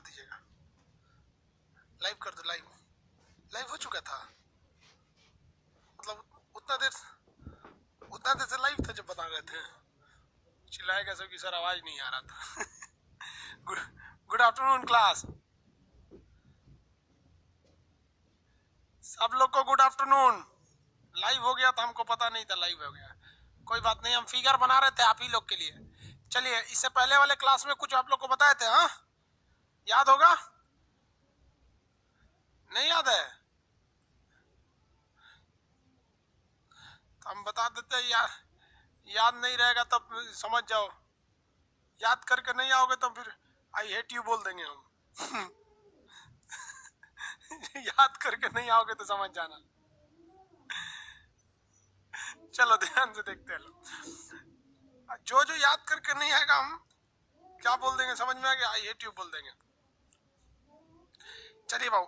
दीजिएगा, लाइव कर दो, लाइव लाइव हो चुका था, मतलब उतना देर से लाइव था जब बता रहे थे। चिल्लाएगा सब कि सर आवाज नहीं आ रहा था। गुड आफ्टरनून क्लास, सब लोग को गुड आफ्टरनून। लाइव हो गया था, हमको पता नहीं था लाइव हो गया, कोई बात नहीं, हम फिगर बना रहे थे आप ही लोग के लिए। चलिए, इससे पहले वाले क्लास में कुछ आप लोग को बताए थे, हाँ याद होगा, नहीं याद है तो हम बता देते हैं, याद नहीं रहेगा तब समझ जाओ, याद करके नहीं आओगे तो फिर आई हेट यू बोल देंगे हम। याद करके नहीं आओगे तो समझ जाना। चलो ध्यान से देखते हैं लोग, जो जो याद करके नहीं आएगा हम क्या बोल देंगे, समझ में आ गया, आई हेट यू बोल देंगे। चलिए बाबू,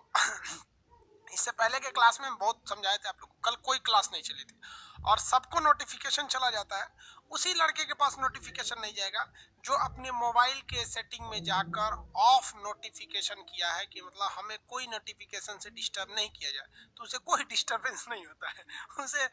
इससे पहले के क्लास में बहुत समझाए थे आप लोग, कल कोई क्लास नहीं चली थी और सबको नोटिफिकेशन चला जाता है, उसी लड़के के पास नोटिफिकेशन नहीं जाएगा जो अपने मोबाइल के सेटिंग में जाकर ऑफ नोटिफिकेशन किया है कि मतलब हमें कोई नोटिफिकेशन से डिस्टर्ब नहीं किया जाए, तो उसे कोई डिस्टर्बेंस नहीं होता है, उसे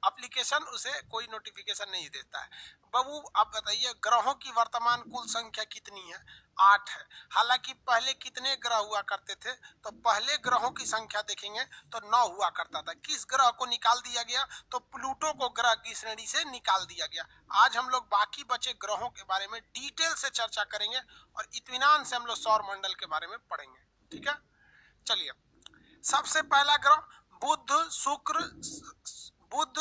एप्लीकेशन उसे कोई नोटिफिकेशन नहीं देता है। बाबू आप बताइए, ग्रहों की वर्तमान कुल संख्या कितनी है? 8 है। हालांकि पहले कितने ग्रह हुआ करते थे, तो पहले ग्रहों की संख्या देखेंगे तो 9 हुआ करता था। किस ग्रह को निकाल दिया गया? तो प्लूटो को ग्रह की श्रेणी से निकाल दिया गया। आज हम लोग बाकी बचे ग्रहों के बारे में डिटेल से चर्चा करेंगे और इत्मीनान से हम लोग सौर मंडल के बारे में पढ़ेंगे, ठीक है। चलिए, सबसे पहला ग्रह बुध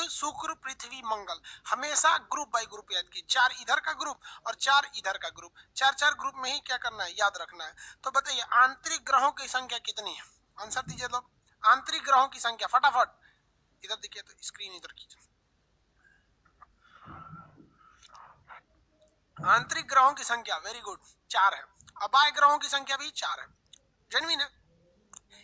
शुक्र पृथ्वी मंगल, हमेशा ग्रुप बाय ग्रुप याद की, 4 इधर का ग्रुप और 4 इधर का ग्रुप, 4 ग्रुप में ही क्या करना है, याद रखना है। तो बताइए आंतरिक ग्रहों की संख्या कितनी है? आंसर दीजिए लोग, आंतरिक ग्रहों की संख्या फटाफट। इधर देखिए तो स्क्रीन इधर कीजिए। आंतरिक ग्रहों की संख्या वेरी गुड 4 है। अबाह्य ग्रहों की संख्या भी 4 है। जेन्युइन है।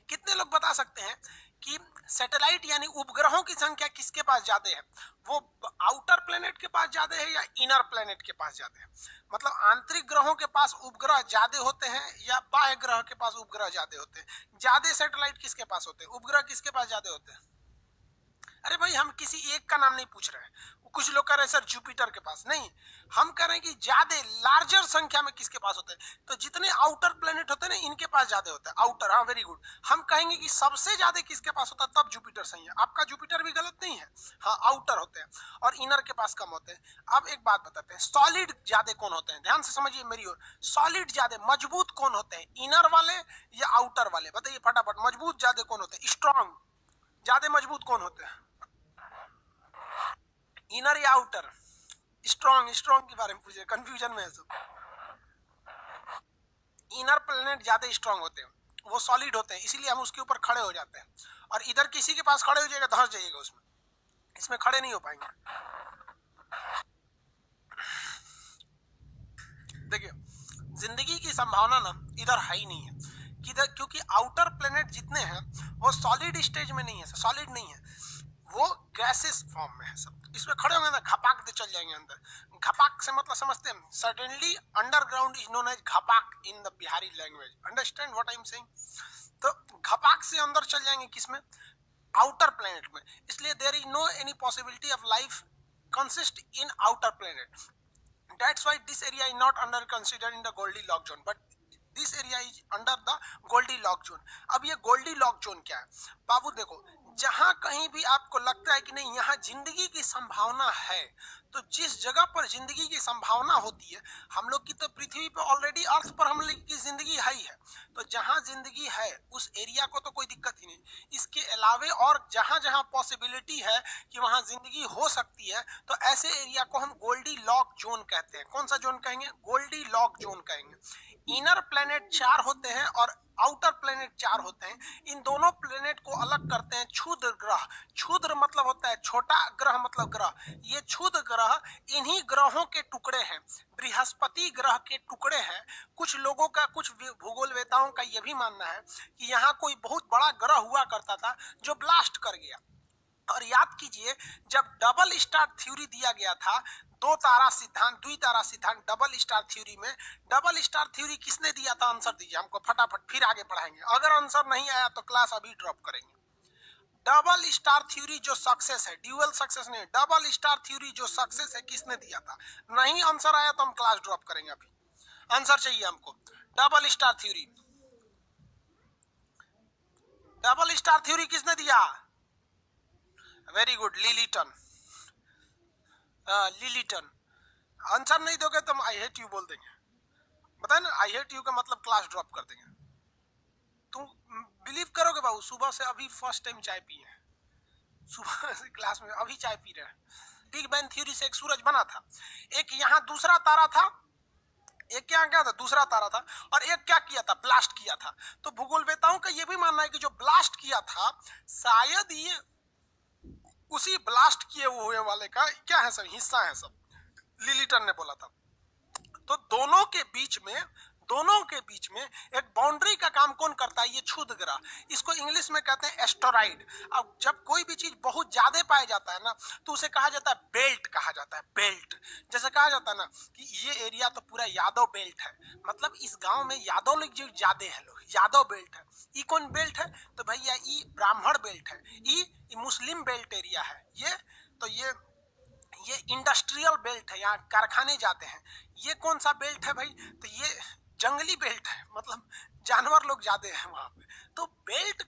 कितने लोग बता सकते हैं कि सैटेलाइट यानी उपग्रहों की संख्या किसके पास ज्यादा है? वो आउटर प्लेनेट के पास ज्यादा है या इनर प्लेनेट के पास ज्यादा है? मतलब आंतरिक ग्रहों के पास उपग्रह ज्यादा होते हैं या बाह्य ग्रह के पास उपग्रह ज्यादा होते हैं? ज्यादा सैटेलाइट किसके पास होते हैं? उपग्रह किसके पास ज्यादा होते हैं? अरे भाई, हम किसी एक का नाम नहीं पूछ रहे हैं। कुछ लोग कह रहे हैं सर जुपिटर के पास, नहीं, हम कह रहे हैं कि ज्यादा लार्जर संख्या में किसके पास होते हैं? तो जितने आउटर प्लेनेट होते हैं ना, इनके पास ज्यादा होता है आउटर। हाँ वेरी गुड। हम कहेंगे कि सबसे ज्यादा किसके पास होता है, तब जुपिटर सही है। आपका जुपिटर भी गलत नहीं है, हाँ आउटर होते हैं और इनर के पास कम होते हैं। अब एक बात बताते हैं, सॉलिड ज्यादा कौन होते हैं? ध्यान से समझिए मेरी ओर, सॉलिड ज्यादा मजबूत कौन होते हैं, इनर वाले या आउटर वाले? बताइए फटाफट, मजबूत ज्यादा कौन होते हैं, स्ट्रॉन्ग ज्यादा मजबूत कौन होते हैं, इनर या आउटर? स्ट्रॉन्ग के बारे में पूछे, कंफ्यूजन में है सब। इनर प्लेनेट ज्यादा स्ट्रॉन्ग होते हैं, वो सॉलिड होते हैं, इसीलिए हम उसके ऊपर खड़े हो जाते हैं। और इधर किसी के पास खड़े हो जाएगा धंस जाइएगा उसमें, इसमें खड़े नहीं हो पाएंगे। देखिए, जिंदगी की संभावना ना इधर है ही नहीं है, किधर? क्योंकि आउटर प्लेनेट जितने हैं वो सॉलिड स्टेज में नहीं है, सॉलिड नहीं है, वो गैसेस फॉर्म में है सब। इसमें खड़े होंगे ना, घपाक दे चल जाएंगे अंदर। घपाक से मतलब समझते हैं, suddenly underground is known as घपाक in the Bihari language. Understand what I am saying? तो घपाक से अंदर चल जाएंगे किसमें? आउटर प्लेनेट में। इसलिए there is no any possibility of life consist in outer planet. That's why this area is not under considered in the Goldilocks zone, but this area is under the Goldilocks zone. अब ये Goldilocks zone क्या है बाबू? देखो, जहां कहीं भी आपको लगता है कि नहीं यहाँ जिंदगी की संभावना है, तो जिस जगह पर जिंदगी की संभावना होती है, हम लोग की तो पृथ्वी पर ऑलरेडी अर्थ पर हम लोग की जिंदगी है ही है, तो जहां जिंदगी है उस एरिया को तो कोई दिक्कत ही नहीं। इसके अलावे और जहां जहां पॉसिबिलिटी है कि वहां जिंदगी हो सकती है, तो ऐसे एरिया को हम गोल्डी लॉक जोन कहते हैं। कौन सा जोन कहेंगे? गोल्डी लॉक जोन कहेंगे। इनर प्लेनेट 4 होते हैं और आउटर प्लेनेट 4 होते हैं। इन दोनों प्लेनेट को अलग करते हैं क्षुद्र ग्रह। क्षुद्र मतलब होता है छोटा, ग्रह मतलब ग्रह। ये क्षुद्र ग्रह इन्हीं ग्रहों के टुकड़े हैं, बृहस्पति ग्रह के टुकड़े हैं। कुछ लोगों का, कुछ भूगोलवेताओं का यह भी मानना है कि यहाँ कोई बहुत बड़ा ग्रह हुआ करता था जो ब्लास्ट कर गया। और याद कीजिए, जब डबल स्टार थ्योरी दिया गया था, द्वितारा सिद्धांत डबल स्टार थ्योरी में, डबल स्टार थ्योरी किसने दिया था? आंसर दीजिए हमको फटाफट, फिर आगे पढ़ाएंगे। अगर आंसर नहीं आया तो क्लास अभी ड्रॉप करेंगे। डबल स्टार थ्योरी जो सक्सेस है, ड्यूअल सक्सेस नहीं, डबल स्टार थ्योरी जो सक्सेस है, किसने दिया था? नहीं आंसर आया तो हम क्लास ड्रॉप करेंगे। अभी आंसर चाहिए हमको। Double star theory, double star theory किसने दिया? वेरी गुड, लिलिटन। लिलिटन। आंसर नहीं दोगे तो हम आई हेट यू बोल देंगे, बताए ना, आई हेट यू का मतलब क्लास ड्रॉप कर देंगे। तुम बिलीव करोगे बाबू, सुबह से अभी फर्स्ट टाइम चाय पिए हैं, सुबह से क्लास में अभी चाय पी रहे हैं। बिग बैंग थ्योरी से एक सूरज बना था, एक यहाँ दूसरा तारा था, एक क्या था, दूसरा तारा था, और एक क्या किया था, ब्लास्ट किया था। तो भूगोलवेताओं का ये भी मानना है कि जो ब्लास्ट किया था, शायद ये उसी ब्लास्ट किए हुए वाले का क्या है, सब हिस्सा है सब, लिलिटन ने बोला था। तो दोनों के बीच में एक बाउंड्री का काम कौन करता है? ये क्षुद्र ग्रह, इसको इंग्लिश में कहते हैं एस्टेरॉइड। अब जब कोई भी चीज बहुत ज्यादा पाया जाता है ना, तो उसे कहा जाता है बेल्ट, कहा जाता है बेल्ट। जैसे कहा जाता है ना कि ये एरिया तो पूरा यादव बेल्ट है, मतलब इस गांव में यादव लोग जो ज्यादा है, लोग यादव बेल्ट है। ये कौन बेल्ट है? तो भैया ये ब्राह्मण बेल्ट है, ये मुस्लिम बेल्ट एरिया है। ये इंडस्ट्रियल बेल्ट है, यहाँ कारखाने जाते हैं। ये कौन सा बेल्ट है भाई? तो ये जंगली बेल्ट है, मतलब जानवर लोग ज्यादा हैं वहां पे। तो बेल्ट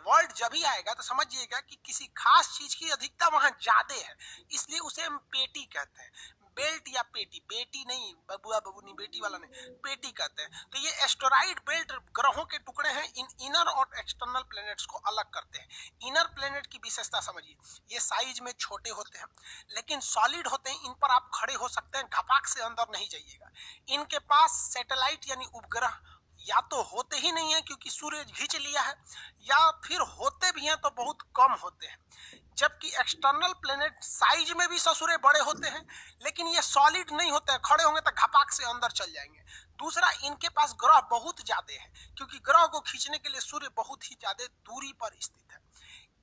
वर्ड जब भी आएगा तो समझिएगा कि किसी खास चीज की अधिकता वहां ज्यादा है, इसलिए उसे हम पेटी कहते हैं। बेल्ट या पेटी, बेटी नहीं, बबुआ बबुनी बेटी वाला नहीं, पेटी कहते हैं। तो ये एस्टेरॉइड बेल्ट ग्रहों के टुकड़े हैं, इन इनर और एक्सटर्नल प्लैनेट्स को अलग करते हैं। इनर प्लैनेट की विशेषता समझिए, ये साइज में छोटे होते हैं लेकिन सॉलिड होते हैं, इन पर आप खड़े हो सकते हैं, घपाक से अंदर नहीं जाइएगा। इनके पास सैटेलाइट यानी उपग्रह या तो होते ही नहीं है क्योंकि सूर्य खींच लिया है, या फिर होते भी हैं तो बहुत कम होते हैं। जबकि एक्सटर्नल प्लेनेट साइज में भी ससुरे बड़े होते हैं, लेकिन ये सॉलिड नहीं होते हैं, खड़े होंगे तो घपाक से अंदर चल जाएंगे। दूसरा, इनके पास ग्रह बहुत ज्यादा है, क्योंकि ग्रह को खींचने के लिए सूर्य बहुत ही ज्यादा दूरी पर स्थित है।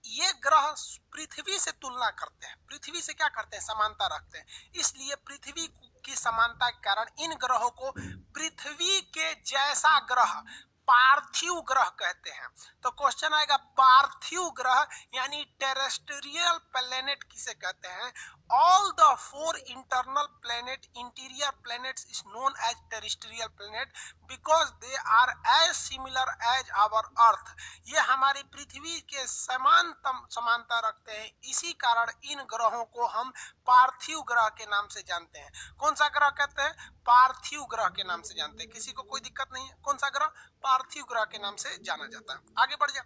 ये ग्रह पृथ्वी से तुलना करते हैं, पृथ्वी से क्या करते हैं, समानता रखते हैं, इसलिए पृथ्वी की समानता के कारण इन ग्रहों को पृथ्वी के जैसा ग्रह, पार्थिव ग्रह कहते हैं। तो क्वेश्चन आएगा, पार्थिव ग्रह यानी टेरेस्ट्रियल प्लेनेट किसे कहते हैं? All the 4 internal planet, interior planets is known as terrestrial planet because they are as similar as our earth. ये हमारी पृथ्वी के समानता रखते हैं, इसी कारण इन ग्रहों को हम पार्थिव ग्रह के नाम से जानते हैं। कौन सा ग्रह कहते हैं? पार्थिव ग्रह के नाम से जानते हैं। किसी को कोई दिक्कत नहीं है? कौन सा ग्रह? पार्थिव ग्रह के नाम से जाना जाता है। आगे बढ़ जाए,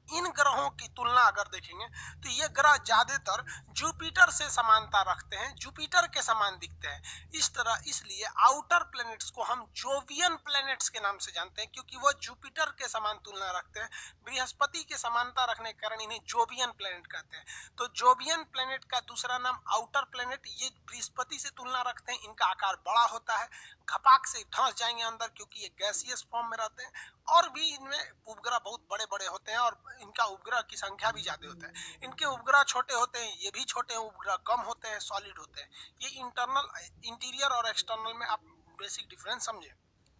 इन ग्रहों की तुलना अगर देखेंगे तो ये ग्रह ज्यादातर जुपिटर से समानता रखते हैं, जुपिटर के समान दिखते हैं इस तरह। इसलिए आउटर प्लैनेट्स को हम जोवियन प्लैनेट्स के नाम से जानते हैं, क्योंकि वो जुपिटर के समान तुलना रखते हैं। बृहस्पति के समानता रखने के कारण इन्हें जोवियन प्लैनेट कहते हैं। तो जोवियन प्लैनेट का दूसरा नाम आउटर प्लैनेट। ये बृहस्पति से तुलना रखते हैं, इनका आकार बड़ा होता है, घपाक से धंस जाएंगे अंदर क्योंकि ये गैसियस फॉर्म में रहते हैं, और भी इनमें उपग्रह बहुत बड़े बड़े होते हैं और इनका उपग्रह की संख्या भी ज्यादा होता है। इनके उपग्रह छोटे होते हैं, ये भी छोटे हैं, उपग्रह कम होते हैं, सॉलिड होते हैं। ये इंटरनल, इंटीरियर और एक्सटर्नल में आप बेसिक डिफरेंस समझे,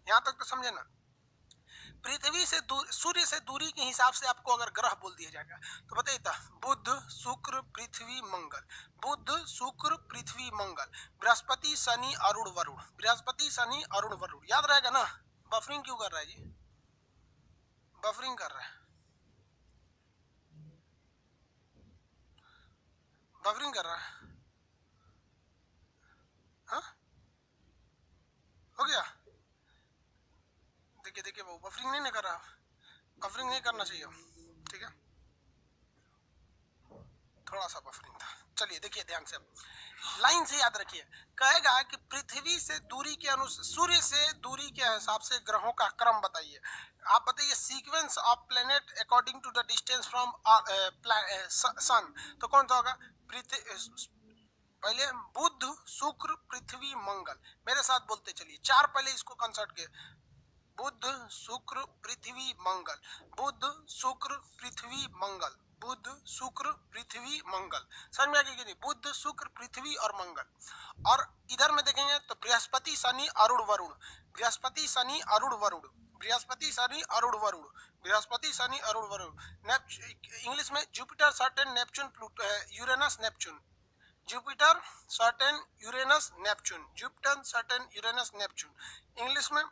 यहाँ तक तो समझे ना। पृथ्वी से सूर्य से दूरी के हिसाब से आपको अगर ग्रह बोल दिया जाएगा तो बताइए था, बुध शुक्र पृथ्वी मंगल, बुध शुक्र पृथ्वी मंगल, बृहस्पति शनि अरुण वरुण, बृहस्पति शनि अरुण वरुण, याद रहेगा ना। बफरिंग क्यों कर रहा है जी? बफरिंग कर रहा है, बफरिंग कर रहा है। हाँ, हो गया। देखिए देखिए वो बफरिंग नहीं कर रहा, बफरिंग नहीं करना चाहिए, ठीक है, थोड़ा सा बफरिंग था। चलिए देखिए ध्यान से, लाइन से याद रखिए। कहेगा कि पृथ्वी से दूरी के अनुसार, सूर्य से दूरी के हिसाब से ग्रहों का क्रम बताइए। आप बताइए sequence of planet according to the distance from sun. तो कौन सा होगा? पहले बुध शुक्र पृथ्वी मंगल, मेरे साथ बोलते चलिए, 4 पहले इसको कंसर्ट के, बुध शुक्र पृथ्वी मंगल, बुध शुक्र पृथ्वी मंगल, बुध शुक्र पृथ्वी मंगल। समझ में आ गया कि नहीं? बुध शुक्र पृथ्वी और मंगल। और इधर में देखेंगे तो बृहस्पति शनि अरुण वरुण, बृहस्पति शनि अरुण वरुण, बृहस्पति शनि अरुण वरुण, बृहस्पति शनि अरुण वरुण। इंग्लिश में Jupiter Saturn Neptune Pluto, Uranus Neptune, Jupiter Saturn Uranus Neptune, Jupiter Saturn Uranus Neptune. English में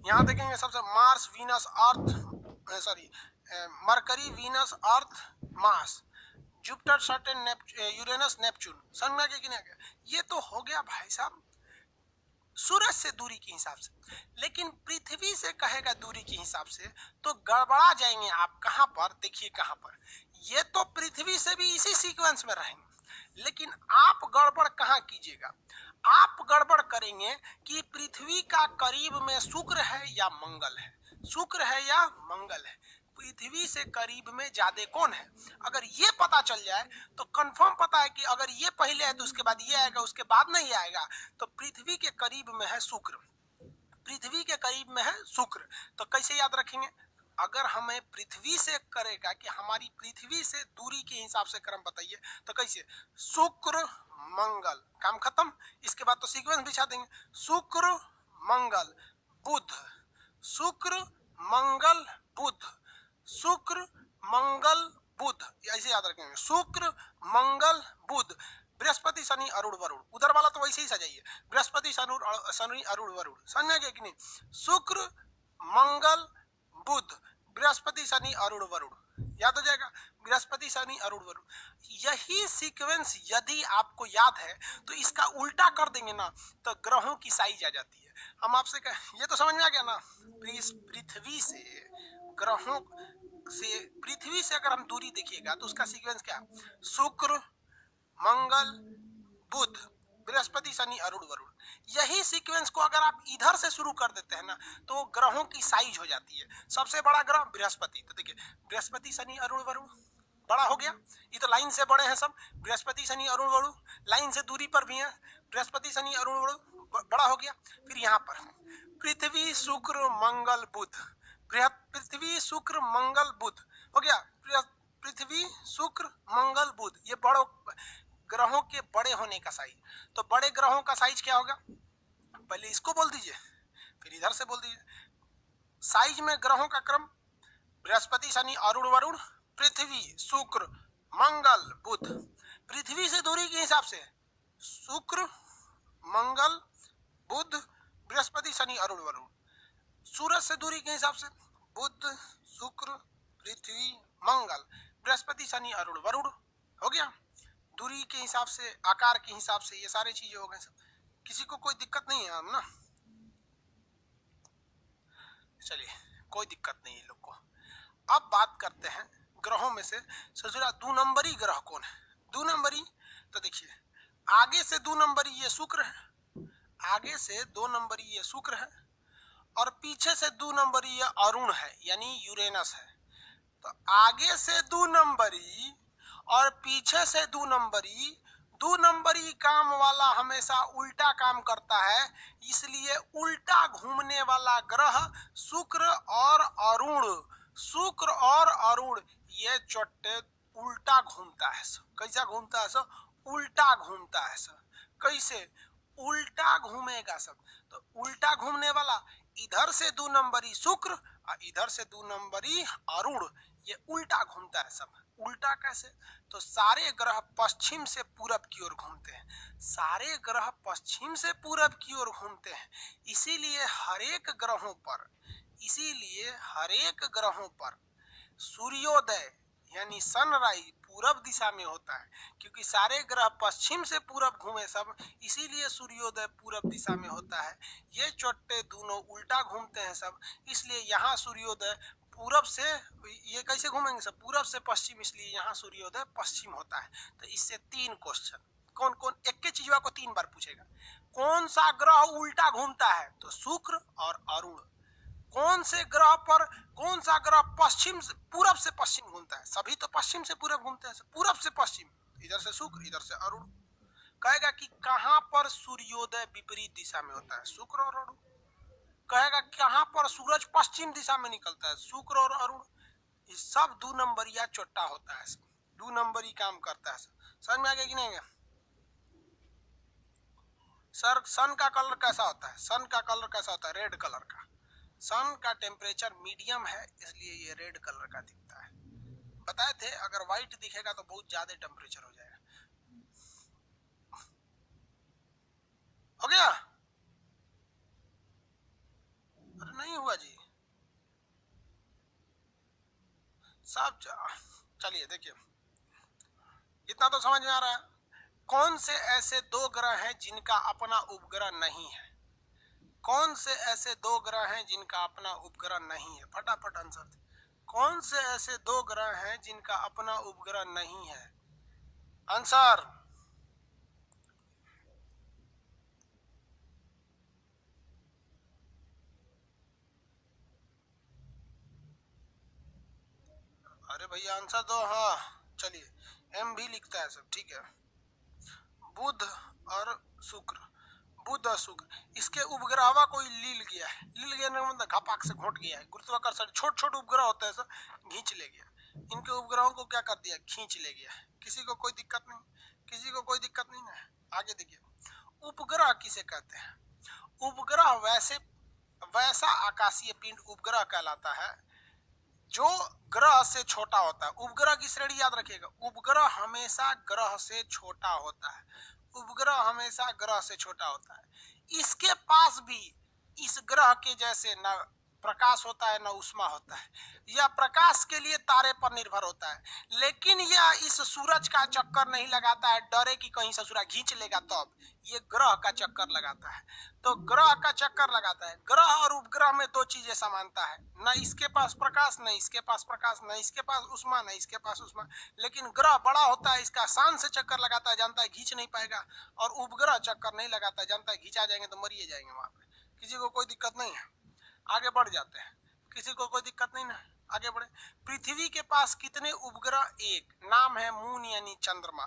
यहाँ देखेंगे सबसे Mars Venus Earth, sorry mercury Venus Earth Mars, Jupiter Saturn Uranus Neptune. समझ में आ गया कि नहीं आ गया? ये तो हो गया भाई साहब सूरज से दूरी के हिसाब से, लेकिन पृथ्वी से कहेगा दूरी के हिसाब से तो गड़बड़ा जाएंगे आप। कहां पर? देखिए कहां पर, ये तो पृथ्वी से भी इसी सीक्वेंस में रहेंगे, लेकिन आप गड़बड़ कहां कीजिएगा? आप गड़बड़ करेंगे कि पृथ्वी का करीब में शुक्र है या मंगल है, शुक्र है या मंगल है, पृथ्वी से करीब में ज्यादा कौन है। अगर ये पता चल जाए तो कंफर्म पता है कि अगर ये पहले है तो उसके बाद ये आएगा, उसके बाद नहीं आएगा। तो पृथ्वी के करीब में है शुक्र, पृथ्वी के करीब में है शुक्र। तो कैसे याद रखेंगे? अगर हमें पृथ्वी से करेगा कि हमारी पृथ्वी से दूरी के हिसाब से क्रम बताइए, तो कैसे? शुक्र मंगल, काम खत्म। इसके बाद तो सीक्वेंस बिछा देंगे, शुक्र मंगल बुध, शुक्र मंगल बुध, शुक्र मंगल बुध, ऐसे याद रखेंगे, शुक्र मंगल बुध। बृहस्पति शनि अरुण वरुण, उधर वाला तो वैसे ही सजाइए, बृहस्पति शनि अरुण वरुण। समझ गए कि नहीं? शुक्र मंगल बुध, बृहस्पति शनि अरुण वरुण, याद हो जाएगा, बृहस्पति शनि अरुण वरुण। यही सीक्वेंस यदि आपको याद है तो इसका उल्टा कर देंगे ना तो ग्रहों की साइज आ जाती है। हम आपसे ये तो समझ में आ गया ना? पृथ्वी से ग्रहों से, पृथ्वी से अगर हम दूरी देखिएगा तो उसका सीक्वेंस क्या? शुक्र मंगल बुध, बृहस्पति शनि अरुण वरुण। यही सीक्वेंस को अगर आप इधर से शुरू कर देते हैं ना तो ग्रहों की साइज हो जाती है। सबसे बड़ा ग्रह बृहस्पति, तो देखिए बृहस्पति शनि अरुण वरुण बड़ा हो गया, ये तो लाइन से बड़े हैं सब, बृहस्पति शनि अरुण वरुण लाइन से दूरी पर भी है, बृहस्पति शनि अरुण वरुण बड़ा हो गया। फिर यहाँ पर पृथ्वी शुक्र मंगल बुध, पृथ्वी शुक्र मंगल बुध हो गया, पृथ्वी शुक्र मंगल बुध, ये बड़ो ग्रहों के बड़े होने का साइज। तो बड़े ग्रहों का साइज क्या होगा? पहले इसको बोल दीजिए फिर इधर से बोल दीजिए। साइज में ग्रहों का क्रम बृहस्पति शनि अरुण वरुण, पृथ्वी शुक्र मंगल बुध। पृथ्वी से दूरी के हिसाब से शुक्र मंगल बुध बृहस्पति शनि अरुण वरुण। सूरज से दूरी के हिसाब से बुध शुक्र पृथ्वी मंगल बृहस्पति शनि अरुण वरुण हो गया। दूरी के हिसाब से, आकार के हिसाब से ये सारे चीजें हो गए सब। किसी को कोई दिक्कत नहीं है ना? चलिए कोई दिक्कत नहीं है लोग को। अब बात करते हैं ग्रहों में से सबसे 2 नंबरी ग्रह कौन है? 2 नंबरी, तो देखिए आगे से 2 नंबरी ये शुक्र है, आगे से 2 नंबरी ये शुक्र है, और पीछे से 2 नंबरी ये अरुण है यानी यूरेनस है। तो आगे से 2 नंबरी और पीछे से 2 नंबरी, 2 नंबरी काम वाला हमेशा उल्टा काम करता है, इसलिए उल्टा घूमने वाला ग्रह शुक्र और अरुण, शुक्र और अरुण ये चोटे उल्टा घूमता है। कैसा घूमता है? उल्टा घूमता है। कैसे उल्टा घूमेगा सब? तो उल्टा घूमने वाला इधर से 2 नंबरी शुक्र और इधर से 2 नंबरी अरुण, ये उल्टा घूमता है सब। उल्टा कैसे? तो सारे ग्रह पश्चिम से पूरब की ओर घूमते हैं, सारे ग्रह पश्चिम से पूरब की ओर घूमते हैं। इसीलिए हरेक ग्रहों पर सूर्योदय यानी सनराइज पूरब दिशा में होता है, क्योंकि सारे ग्रह पश्चिम से पूरब घूमे सब, इसीलिए सूर्योदय पूरब दिशा में होता है। ये चोटे दोनों उल्टा घूमते हैं सब, इसलिए यहाँ सूर्योदय पूरब से, ये कैसे घूमेंगे सब? पूरब से पश्चिम, इसलिए यहाँ सूर्योदय पश्चिम होता है। तो इससे 3 क्वेश्चन, कौन कौन एक के चीज को 3 बार पूछेगा। कौन सा ग्रह उल्टा घूमता है? तो शुक्र और अरुण। कौन से ग्रह पर, कौन सा ग्रह पश्चिम से, पूरब से पश्चिम घूमता है? सभी तो पश्चिम से पूरब घूमते हैं, पूरब से पश्चिम, इधर से शुक्र इधर से अरुण। कहेगा कि कहां पर सूर्योदय विपरीत दिशा में होता है? शुक्र और अरुण। कहेगा कहां पर सूरज पश्चिम दिशा में निकलता है? शुक्र और अरुण। सब 2 नंबरिया चोट्टा होता है, 2 नंबरी काम करता है। समझ में आ गया कि नहीं? सर सन का कलर कैसा होता है? सन का कलर कैसा होता है? रेड कलर का। सन का टेम्परेचर मीडियम है, इसलिए ये रेड कलर का दिखता है। बताए थे अगर व्हाइट दिखेगा तो बहुत ज्यादा टेम्परेचर हो जाएगा। हो गया? अरे नहीं हुआ जी, सब चलिए देखिए, इतना तो समझ में आ रहा है। कौन से ऐसे 2 ग्रह हैं जिनका अपना उपग्रह नहीं है? कौन से ऐसे 2 ग्रह हैं जिनका अपना उपग्रह नहीं है? फटाफट आंसर। कौन से ऐसे 2 ग्रह हैं जिनका अपना उपग्रह नहीं है? आंसर। अरे भैया आंसर दो। हाँ चलिए, एम भी लिखता है सब, ठीक है। बुध और शुक्र, बुध और शुक्र, इसके उपग्रहवा कोई लील गया है। लील गया मतलब घपाक से घोट गया है। गुरुत्वाकर्षण छोटे छोटे उपग्रह होते हैं सर, घींच ले गया। इनके उपग्रहों को क्या कर दिया? खींच ले गया। किसी को कोई दिक्कत नहीं, किसी को कोई दिक्कत नहीं है। आगे देखिए, उपग्रह किसे कहते हैं? उपग्रह वैसा आकाशीय पिंड उपग्रह कहलाता है जो ग्रह से छोटा होता है। उपग्रह की श्रेणी याद रखिएगा, उपग्रह हमेशा ग्रह से छोटा होता है। उपग्रह हमेशा ग्रह से छोटा होता है। इसके पास भी इस ग्रह के जैसे न प्रकाश होता है न उष्मा होता है। यह प्रकाश के लिए तारे पर निर्भर होता है, लेकिन यह इस सूरज का चक्कर नहीं लगाता है, डरे कि कहीं ससुरा खींच लेगा तब। ये ग्रह का चक्कर लगाता है। तो ग्रह का चक्कर लगाता है। ग्रह और उपग्रह में 2 चीजें समानता है, न इसके पास प्रकाश, न इसके पास प्रकाश, न इसके पास उष्मा, न इसके पास उष्मा। लेकिन ग्रह बड़ा होता है, इसका शान से चक्कर लगाता है, जानता है खींच नहीं पाएगा। और उपग्रह चक्कर नहीं लगाता है, जानता है खींचा जाएंगे तो मरिए जाएंगे वहां पे। किसी को कोई दिक्कत नहीं है, आगे बढ़ जाते हैं। किसी को कोई दिक्कत नहीं ना, आगे बढ़े। पृथ्वी के पास कितने उपग्रह? 1 नाम है मून यानी चंद्रमा।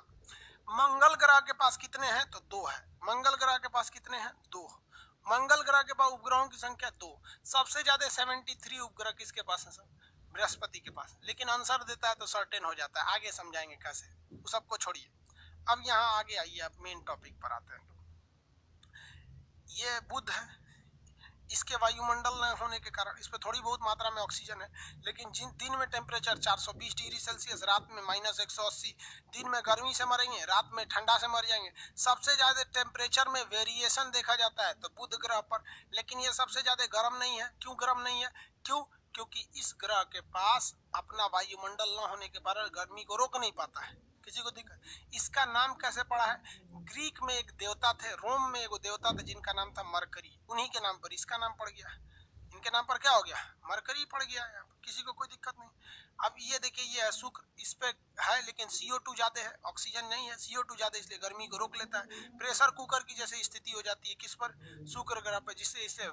मंगल ग्रह के पास कितने हैं? तो 2 है। मंगल ग्रह के पास कितने हैं? 2। मंगल ग्रह के पास उपग्रहों की संख्या 2। सबसे ज्यादा 73 उपग्रह किसके पास है सर? बृहस्पति के पास। लेकिन आंसर देता है तो सर्टेन हो जाता है। आगे समझाएंगे कैसे, सबको छोड़िए। अब यहाँ आगे आइए, अब मेन टॉपिक पर आते हैं। ये बुध है, इसके वायुमंडल न होने के कारण इस पर थोड़ी बहुत मात्रा में ऑक्सीजन है, लेकिन जिन दिन में टेम्परेचर 420 डिग्री सेल्सियस, रात में -180, दिन में गर्मी से मरेंगे, रात में ठंडा से मर जाएंगे। सबसे ज्यादा टेम्परेचर में वेरिएशन देखा जाता है तो बुध ग्रह पर। लेकिन ये सबसे ज्यादा गर्म नहीं है। क्यों गर्म नहीं है? क्योंकि इस ग्रह के पास अपना वायुमंडल न होने के कारण गर्मी को रोक नहीं पाता है। किसी को दिक्कत? इसका नाम कैसे पड़ा है? ग्रीक में एक देवता थे, रोम में एक देवता थे जिनका नाम था मरकरी, उन्हीं के नाम पर इसका नाम पड़ गया। इनके नाम पर क्या हो गया? मरकरी पड़ गया। किसी को कोई दिक्कत नहीं। अब ये देखिए, ये है शुक्र, इस पे है लेकिन CO2 ज्यादा है, ऑक्सीजन नहीं है। CO2 ज्यादा इसलिए गर्मी को रोक लेता है। प्रेशर कुकर की जैसे स्थिति हो जाती है किस पर? शुक्र ग्रह पर, जिससे इसे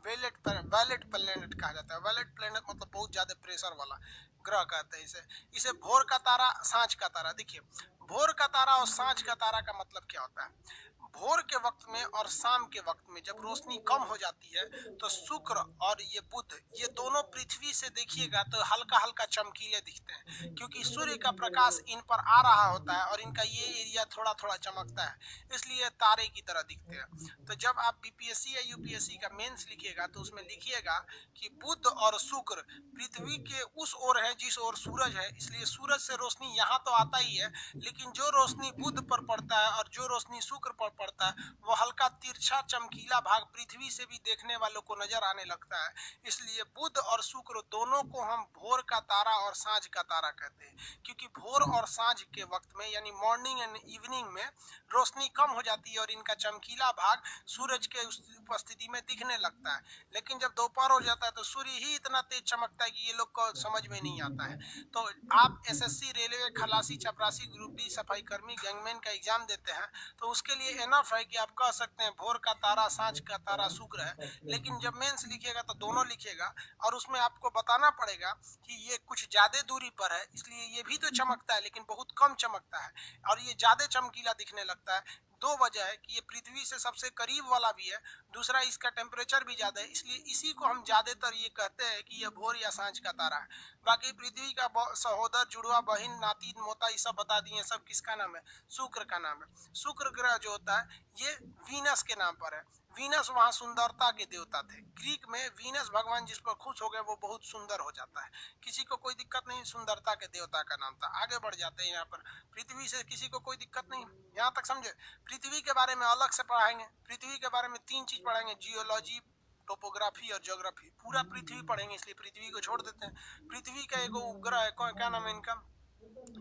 वैलेट प्लेनेट कहा जाता है। वैलेट प्लेनेट मतलब बहुत ज्यादा प्रेशर वाला ग्रह कहते हैं इसे भोर का तारा, सांझ का तारा। देखिए, भोर का तारा और सांझ का तारा का मतलब क्या होता है? भोर के वक्त में और शाम के वक्त में जब रोशनी कम हो जाती है तो शुक्र और ये बुध, ये दोनों पृथ्वी से देखिएगा तो हल्का हल्का चमकीले दिखते हैं, क्योंकि सूर्य का प्रकाश इन पर आ रहा होता है और इनका ये एरिया थोड़ा थोड़ा चमकता है, इसलिए तारे की तरह दिखते हैं। तो जब आप BPSC या UPSC का मेंस लिखिएगा तो उसमें लिखिएगा कि बुध और शुक्र पृथ्वी के उस ओर है जिस ओर सूरज है, इसलिए सूरज से रोशनी यहाँ तो आता ही है, लेकिन जो रोशनी बुध पर पड़ता है और जो रोशनी शुक्र पर पड़ता है वो हल्का तिरछा चमकीला भाग पृथ्वी से भी देखने वालों को नजर आने लगता है। इसलिए बुध और शुक्र दोनों को हम भोर का तारा और सांझ का तारा कहते हैं, क्योंकि भोर और सांझ के वक्त में यानी मॉर्निंग एंड इवनिंग में रोशनी कम हो जाती है और इनका चमकीला भाग सूरज के उपस्थिति में दिखने लगता है। लेकिन जब दोपहर हो जाता है तो सूर्य ही इतना तेज चमकता है कि ये लोग को समझ में नहीं आता है। तो आप SSC, रेलवे, खलासी, चपरासी, ग्रुप D, सफाई कर्मी, गैंगमैन का एग्जाम देते हैं तो उसके लिए एनफ है कि आप कह सकते हैं भोर का तारा, सांझ का तारा शुक्र है। लेकिन जब मेंस लिखिएगा तो दोनों लिखिएगा और उसमें आपको बताना पड़ेगा कि ये कुछ ज्यादा दूरी पर है, इसलिए ये भी तो चमकता है लेकिन बहुत कम चमकता है और ये ज्यादा चमकीला दिखने लगता है। दो वजह है कि ये पृथ्वी से सबसे करीब वाला भी है, दूसरा इसका टेम्परेचर भी ज्यादा है, इसलिए इसी को हम ज्यादातर ये कहते हैं कि ये भोर या सांझ का तारा है। बाकी पृथ्वी का सहोदर, जुड़वा, बहिन, नाती, मोता, ये सब बता दिए। सब किसका नाम है? शुक्र का नाम है। शुक्र ग्रह जो होता है ये वीनस के नाम पर है। वीनस वहाँ सुंदरता के देवता थे। ग्रीक में वीनस भगवान जिस पर खुश हो गए वो बहुत सुंदर हो जाता है। किसी को कोई दिक्कत नहीं, सुंदरता के देवता का नाम था। आगे बढ़ जाते हैं यहाँ पर। पृथ्वी से किसी को कोई दिक्कत नहीं, यहाँ तक समझे। पृथ्वी के बारे में अलग से पढ़ाएंगे। पृथ्वी के बारे में 3 चीज पढ़ाएंगे, जियोलॉजी, टोपोग्राफी और ज्योग्राफी। पूरा पृथ्वी पढ़ेंगे, इसलिए पृथ्वी को छोड़ देते हैं। पृथ्वी का एक उपग्रह है, क्या नाम है इनका?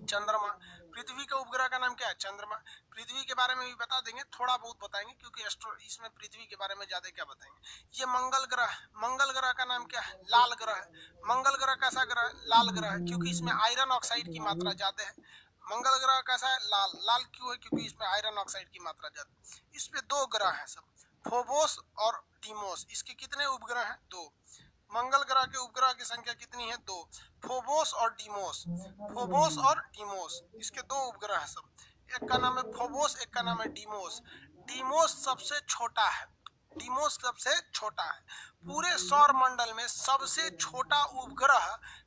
चंद्रमा। पृथ्वी के उपग्रह का नाम क्या है? चंद्रमा। पृथ्वी के बारे में भी बता देंगे, थोड़ा बहुत बताएंगे, क्योंकि इसमें पृथ्वी के बारे में ज्यादा क्या बताएंगे। ये मंगल ग्रह। मंगल ग्रह का नाम क्या है? लाल ग्रह है। मंगल ग्रह कैसा ग्रह है? लाल ग्रह है, क्योंकि इसमें आयरन ऑक्साइड की मात्रा ज्यादा है। मंगल ग्रह कैसा है? लाल। लाल क्यों है? क्योंकि इसमें आयरन ऑक्साइड की मात्रा ज्यादा है। इस पे 2 ग्रह है सब, फोबोस और डीमोस। इसके कितने उपग्रह हैं? 2। मंगल ग्रह के उपग्रह की संख्या कितनी है? 2। फोबोस और डीमोस। फोबोस और डीमोस इसके 2 उपग्रह हैं सब। एक का नाम है फोबोस, एक का नाम है डीमोस। डीमोस सबसे छोटा है। डीमोस सबसे छोटा है। पूरे सौर मंडल में सबसे छोटा उपग्रह,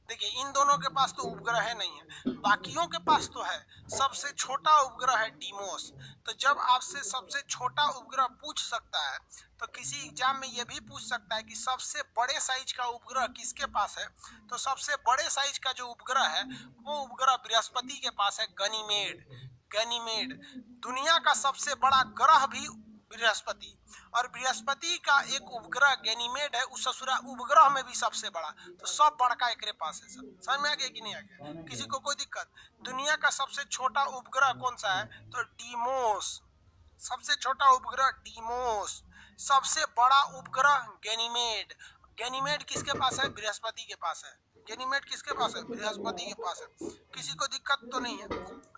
देखिए इन दोनों के पास तो उपग्रह नहीं है, बाकियों के पास तो है। सबसे छोटा उपग्रह है डीमोस। तो जब आपसे सबसे छोटा उपग्रह पूछ सकता है तो किसी एग्जाम में यह भी पूछ सकता है कि सबसे बड़े साइज का उपग्रह किसके पास है। तो सबसे बड़े साइज का जो उपग्रह है वो उपग्रह बृहस्पति के पास है, गनीमेड। गनीमेड दुनिया का सबसे बड़ा ग्रह भी बृहस्पति, और बृहस्पति का एक उपग्रह गैनीमेड है, उस ससुरा उपग्रह में भी सबसे बड़ा। तो सब बड़का एकरे पास है। सब समझ में आ गया कि नहीं आ गया? किसी को कोई दिक्कत? दुनिया का सबसे छोटा उपग्रह कौन सा है? तो डीमोस। सबसे छोटा उपग्रह डीमोस, सबसे बड़ा उपग्रह गैनीमेड। गैनीमेड किसके पास है? बृहस्पति के पास है। गैनीमेड किसके पास है? बृहस्पति के पास है। किसी को दिक्कत तो नहीं है?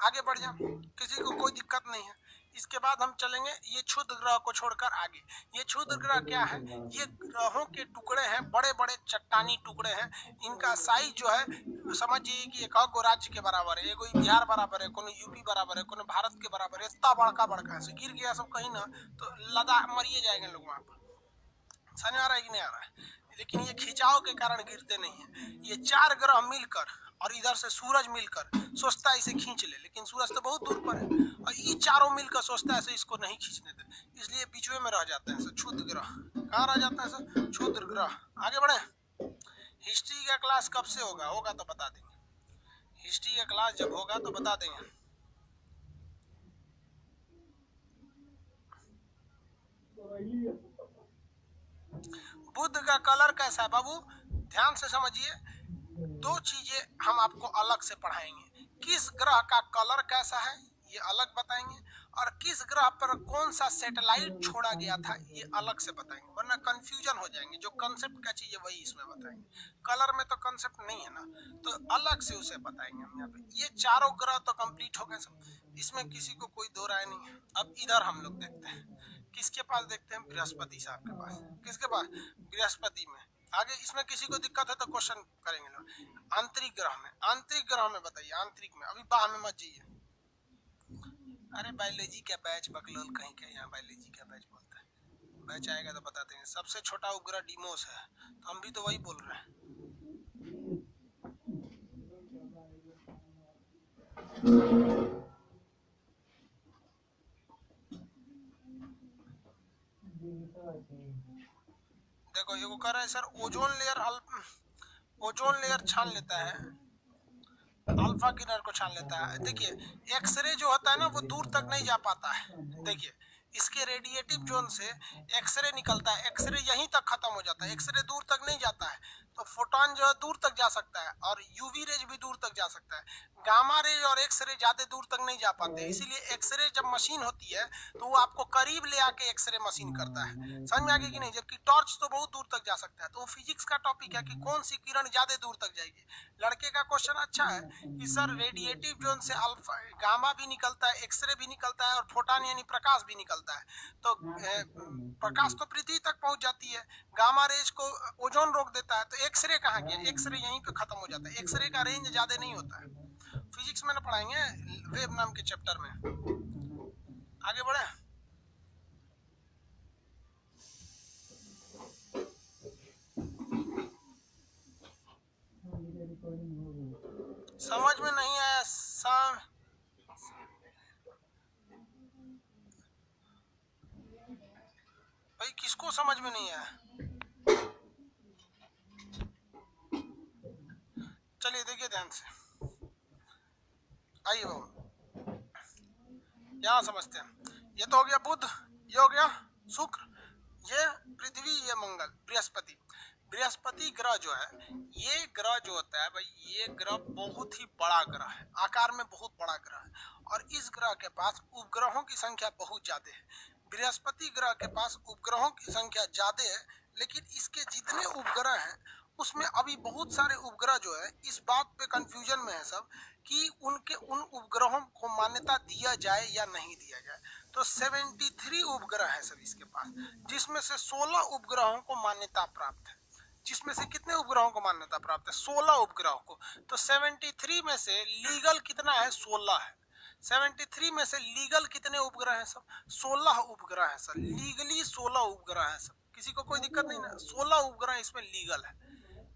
आगे बढ़ जा, किसी को कोई दिक्कत नहीं है। इसके बाद हम चलेंगे ये क्षुद्र ग्रह को छोड़कर आगे। ये क्षुद्र ग्रह क्या है? ये ग्रहों के टुकड़े हैं, बड़े बड़े चट्टानी टुकड़े हैं। इनका साइज जो है समझिए कि एक और राज्य के बराबर है। कोई बिहार बराबर है, कोई यूपी बराबर है, कोई भारत के बराबर है। इतना बड़का बड़का है, गिर गया सब कहीं ना तो लद्दाख मरिए जाएंगे लोग वहां पर। समझ आ रहा है कि नहीं आ रहा है? लेकिन ये खिंचाव के कारण गिरते नहीं है। ये 4 ग्रह मिलकर और इधर से सूरज मिलकर सोचता है इसे खींच ले, लेकिन सूरज तो बहुत दूर पर है, और ये चारों मिलकर सोचता है इसे इसको नहीं खींचने दे, इसलिए बीच में रह जाते हैं क्षुद्र ग्रह। कहाँ रह जाता है सर? क्षुद्र ग्रह। आगे बढ़े। हिस्ट्री का क्लास कब से होगा? होगा तो बता देंगे। हिस्ट्री का क्लास जब होगा तो बता देंगे। बुध का कलर कैसा है बाबू? ध्यान से समझिए, 2 चीजें हम आपको अलग से पढ़ाएंगे। किस ग्रह का कलर कैसा है ये अलग बताएंगे, और किस ग्रह पर कौन सा सैटेलाइट छोड़ा गया था ये अलग से बताएंगे, वरना कंफ्यूजन हो जाएंगे। जो कंसेप्ट का चीज है वही इसमें बताएंगे। कलर में तो कंसेप्ट नहीं है ना, तो अलग से उसे बताएंगे हम यहाँ पे। ये चारों ग्रह तो कंप्लीट हो गए सब, इसमें किसी को कोई दो राय नहीं है। अब इधर हम लोग देखते हैं, किसके पास देखते हैं? बृहस्पति साहब के पास। किसके पास? बृहस्पति में। आगे इसमें किसी को दिक्कत है तो क्वेश्चन करेंगे लोग। आंतरिक ग्रह में, आंतरिक ग्रह में बताइए। आंतरिक में अभी बाह में मत जाइए। अरे बायोलॉजी का बैच बकलोल कहीं के, यहाँ बायोलॉजी का बैच बोलता है। बैच आएगा तो बता देंगे। सबसे छोटा उपग्रह डीमोस है, तो हम भी तो वही बोल रहे हैं। देखो ये कह रहा है सर ओजोन लेयर छान लेता है, अल्फा किरण को छान लेता है। देखिए एक्सरे जो होता है ना वो दूर तक नहीं जा पाता है। देखिए इसके रेडिएटिव जोन से एक्सरे निकलता है, एक्सरे यहीं तक खत्म हो जाता है, एक्सरे दूर तक नहीं जाता है। तो फोटोन जो है दूर तक जा सकता है, और यूवी रेज भी दूर तक जा सकता है। गामा रेज और एक्सरे ज्यादा दूर तक नहीं जा पाते, इसीलिए एक्सरे जब मशीन होती है तो वो आपको करीब ले आके एक्सरे मशीन करता है। समझ में आ गया कि नहीं? जबकि टॉर्च तो बहुत दूर तक जा सकता है। तो फिजिक्स का टॉपिक है कि कौन सी किरण ज्यादा दूर तक जाएगी। लड़के का क्वेश्चन अच्छा है कि सर रेडिएटिव जोन से अल्फा गामा भी निकलता है, एक्सरे भी निकलता है, और फोटोन यानी प्रकाश भी निकलता है। तो प्रकाश तो पृथ्वी तक पहुंच जाती है, गामा रेज को ओजोन रोक देता है। तो एक्सरे कहाँ गया? एक्सरे यहीं पे खत्म हो जाता है, एक्सरे का रेंज ज्यादा नहीं होता है। फिजिक्स में ना पढ़ाएंगे वेव नाम के चैप्टर में। आगे बढ़े। समझ में नहीं आया भाई, किसको समझ में नहीं आया? चलिए देखिए ध्यान से, आइए बाबू यहाँ समझते हैं। ये तो हो गया बुध, ये हो गया शुक्र, ये पृथ्वी, ये मंगल, बृहस्पति। बृहस्पति ग्रह जो है, ये ग्रह जो होता है भाई, ये ग्रह बहुत ही बड़ा ग्रह है, आकार में बहुत बड़ा ग्रह है, और इस ग्रह के पास उपग्रहों की संख्या बहुत ज्यादा है। बृहस्पति ग्रह के पास उपग्रहों की संख्या ज्यादा है, लेकिन इसके जितने उपग्रह हैं उसमें अभी बहुत सारे उपग्रह जो है, इस बात पे कंफ्यूजन में है सब कि उन उपग्रहों को मान्यता दिया जाए या नहीं दिया जाए। तो 73 उपग्रह है सब इसके पास, जिसमें से 16 उपग्रहों को मान्यता प्राप्त है। जिसमें से कितने उपग्रहों को मान्यता प्राप्त है? 16 उपग्रहों को। तो 73 में से लीगल कितना है? 16 है। 73 में से लीगल कितने उपग्रह हैं? सब 16 उपग्रह है सर, लीगली 16 उपग्रह है सब। किसी को कोई दिक्कत नहीं ना? 16 उपग्रह इसमें लीगल है,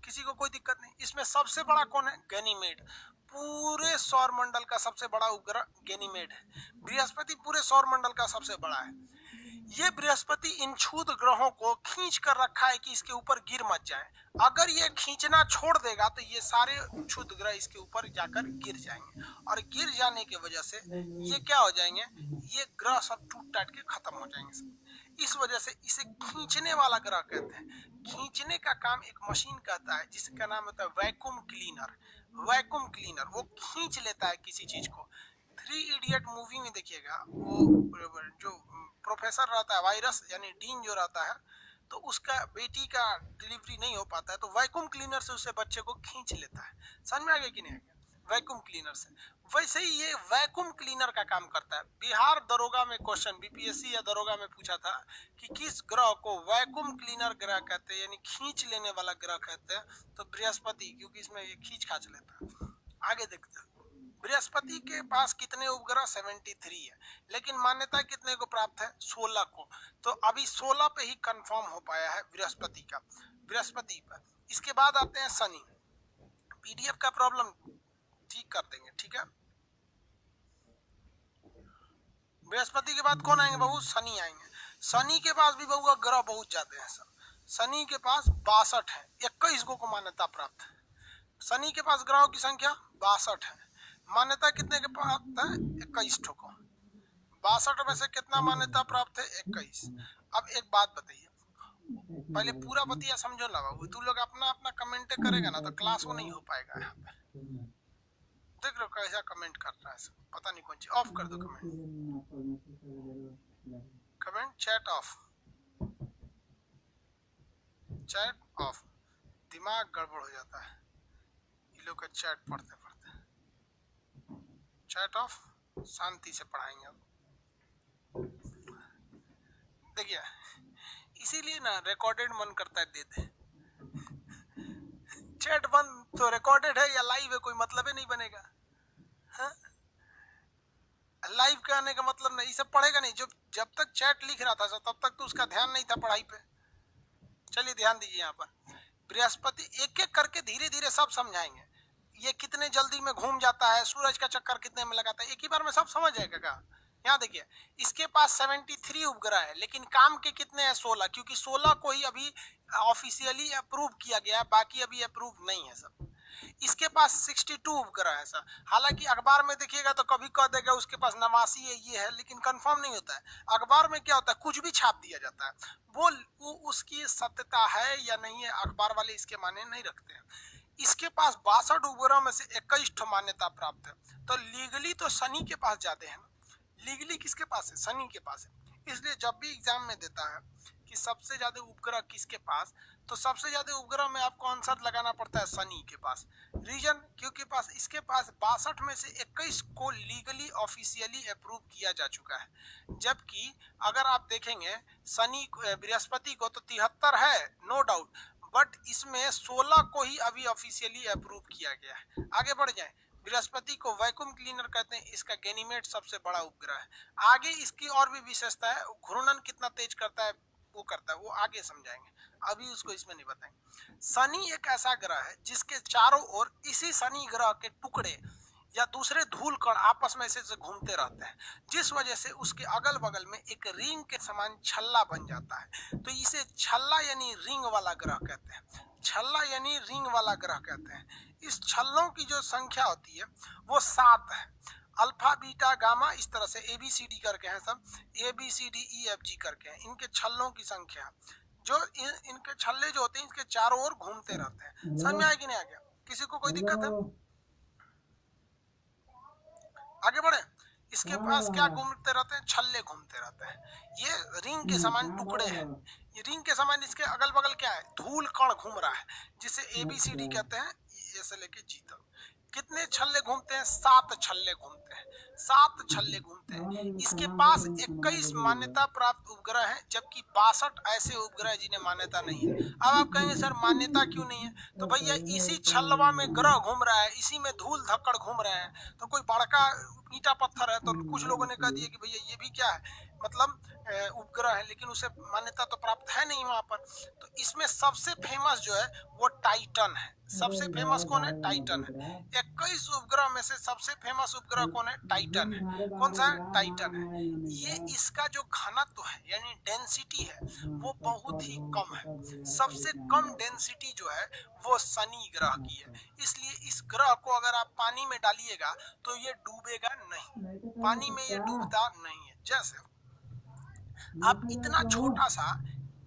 किसी को कोई दिक्कत नहीं। इसमें सबसे बड़ा कौन है? गैनीमेड। पूरे सौर मंडल का सबसे बड़ा उपग्रह गैनीमेड है। बृहस्पति पूरे सौर मंडल का सबसे बड़ा है। ये बृहस्पति इन क्षुद्र ग्रहों को खींच कर रखा है कि इसके ऊपर गिर मत जाए। अगर ये खींचना छोड़ देगा तो ये सारे क्षुद्र ग्रह इसके ऊपर जाकर गिर जाएंगे, और गिर जाने की वजह से ये क्या हो जाएंगे? ये ग्रह सब टूट टाट के खत्म हो जाएंगे सब। इस वजह से इसे खींचने वाला ग्रह कहते हैं। खींचने का काम एक मशीन करता है जिसका नाम होता है वैक्यूम क्लीनर। वैक्यूम क्लीनर वो खींच लेता है किसी चीज को। 3 इडियट मूवी में देखिएगा, वो जो प्रोफेसर रहता है, वायरस यानी डीन जो रहता है, तो उसका बेटी का डिलीवरी नहीं हो पाता है, तो वैक्यूम क्लीनर से उसे बच्चे को खींच लेता है। समझ में आ गया कि नहीं आ गया? वैक्यूम क्लीनर से। वैसे ही ये वैक्यूम क्लीनर का काम करता है। बिहार दरोगा में क्वेश्चन, बीपीएससी या दरोगा में पूछा था कि किस ग्रह को वैक्यूम क्लीनर ग्रह कहते हैं, यानी खींच लेने वाला ग्रह कहते हैं? तो बृहस्पति, क्योंकि इसमें ये खींच खाच लेता है। आगे देखते हैं, बृहस्पति के पास कितने उपग्रह? 73 है, लेकिन मान्यता कितने को प्राप्त है? 16 को। तो अभी 16 पे ही कंफर्म हो पाया है बृहस्पति का, बृहस्पति पर। इसके बाद आते हैं शनि। पीडीएफ का प्रॉब्लम ठीक कर देंगे, ठीक है। बृहस्पति के बाद कौन आएंगे बहू? शनि आएंगे। शनि के पास भी बहू ग्रह बहुत ज्यादा है सर। शनि के पास 62 है, 21 को मान्यता प्राप्त है। शनि के पास ग्रहों की संख्या 62 है। मान्यता कितने के प्राप्त है? 21 को। 62 में से कितना मान्यता प्राप्त है? 21। अब एक बात बताइए, पहले पूरा बतिया समझो ना बाबू। तू लोग अपना अपना कमेंट करेगा ना तो क्लास वो नहीं हो पाएगा। यहाँ पे देख लो कैसा कमेंट कर रहा है सब, पता नहीं कौन चीज। ऑफ कर दो comment, comment chat off, chat off. दिमाग गड़बड़ हो जाता है ये लोग का चैट पढ़ते पढ़ते। चैट ऑफ, शांति से पढ़ाएंगे। देखिए इसीलिए ना रिकॉर्डेड मन करता है दे दे। चैट बंद तो रिकॉर्डेड है या लाइव है कोई मतलब ही नहीं बनेगा। हाँ? लाइव के आने का मतलब नहीं, इसे पढ़ेगा नहीं। जब तक चैट लिख रहा था तब तक तो उसका ध्यान नहीं था पढ़ाई पे। चलिए ध्यान दीजिए यहाँ पर, बृहस्पति एक एक करके धीरे धीरे सब समझाएंगे। ये कितने जल्दी में घूम जाता है, सूरज का चक्कर कितने में लगाता है, एक ही बार में सब समझ जाएगा क्या? यहाँ देखिए, इसके पास 73 उपग्रह है, लेकिन काम के कितने हैं? 16, क्योंकि 16 को ही अभी ऑफिशियली अप्रूव किया गया है, बाकी अभी अप्रूव नहीं है सब। इसके पास 62 उपग्रह है सर। हालांकि अखबार में देखिएगा तो कभी कह देगा उसके पास 89 है, ये है, लेकिन कंफर्म नहीं होता है। अखबार में क्या होता है, कुछ भी छाप दिया जाता है, वो उसकी सत्यता है या नहीं है अखबार वाले इसके माने नहीं रखते हैं। इसके पास 62 उपग्रह में से 21 मान्यता प्राप्त है। तो लीगली तो शनि के पास ज्यादा है ना। लीगली किसके पास है? शनि के पास है। इसलिए जब भी एग्जाम में देता है कि सबसे ज्यादा उपग्रह किसके पास, तो सबसे ज्यादा उपग्रह में आपको आंसर लगाना पड़ता है शनि के पास। रीजन, क्योंकि पास इसके पास 62 में से 21 को लीगली ऑफिशियली अप्रूव किया जा चुका है। जबकि अगर आप देखेंगे शनि बृहस्पति को तो 73 है नो डाउट, बट इसमें 16 को ही अभी ऑफिशियली अप्रूव किया गया है। आगे बढ़ जाए, बृहस्पति को वैक्यूम क्लीनर कहते हैं। इसका गैनीमेड सबसे बड़ा उपग्रह है। आगे इसकी और भी विशेषता है, घूर्णन कितना तेज करता है वो करता है, वो आगे समझाएंगे। अभी उसको इसमें नहीं बताएंगे। शनि एक ऐसा ग्रह है जिसके चारों ओर इसी शनि ग्रह के टुकड़े या दूसरे धूल कण आपस में ऐसे घूमते रहते हैं, जिस वजह से उसके अगल बगल में एक रिंग के समान छल्ला बन जाता है। तो इसे छल्ला यानी रिंग वाला ग्रह कहते हैं। छल्ला यानी रिंग वाला ग्रह कहते हैं। इस छल्लों की जो संख्या होती है वो 7 है। अल्फा बीटा गामा इस तरह से ABCD करके हैं, सब ABCDEFG करके हैं इनके छल्लों की संख्या। जो इनके छल्ले जो होते हैं इसके चारों ओर घूमते रहते हैं। समझ में आया कि नहीं आ गया? किसी को कोई दिक्कत है? आगे बढ़े। इसके पास क्या घूमते रहते हैं? छल्ले घूमते रहते हैं। ये रिंग के समान टुकड़े हैं। ये रिंग के समान इसके अगल बगल क्या है? धूल कण घूम रहा है, जिसे ABCD कहते हैं, ए से लेके जी तक। कितने छल्ले घूमते हैं? 7 छल्ले घूमते हैं। 7 छल्ले घूमते हैं। इसके पास 21 मान्यता प्राप्त उपग्रह हैं, जबकि 62 ऐसे उपग्रह जिन्हें मान्यता नहीं है। अब आप कहेंगे सर मान्यता क्यों नहीं है? तो भैया इसी छल्लवा में ग्रह घूम रहा है, इसी में धूल धक्कड़ घूम रहे हैं, तो कोई बड़का ईटा पत्थर है तो कुछ लोगों ने कह दिया कि भैया ये भी क्या है, मतलब उपग्रह है, लेकिन उसे मान्यता तो प्राप्त है नहीं वहां पर। तो इसमें सबसे फेमस जो है वो टाइटन है। सबसे फेमस कौन है? टाइटन है। 21 उपग्रह में से सबसे फेमस उपग्रह कौन है? टाइटन है। कौन सा है? टाइटन है। ये इसका जो घनत्व है यानी डेंसिटी है वो बहुत ही कम है। सबसे कम डेंसिटी जो है वो शनि ग्रह की है। इसलिए इस ग्रह को अगर आप पानी में डालिएगा तो ये डूबेगा नहीं, पानी में ये डूबता नहीं है। जैसे आप इतना छोटा सा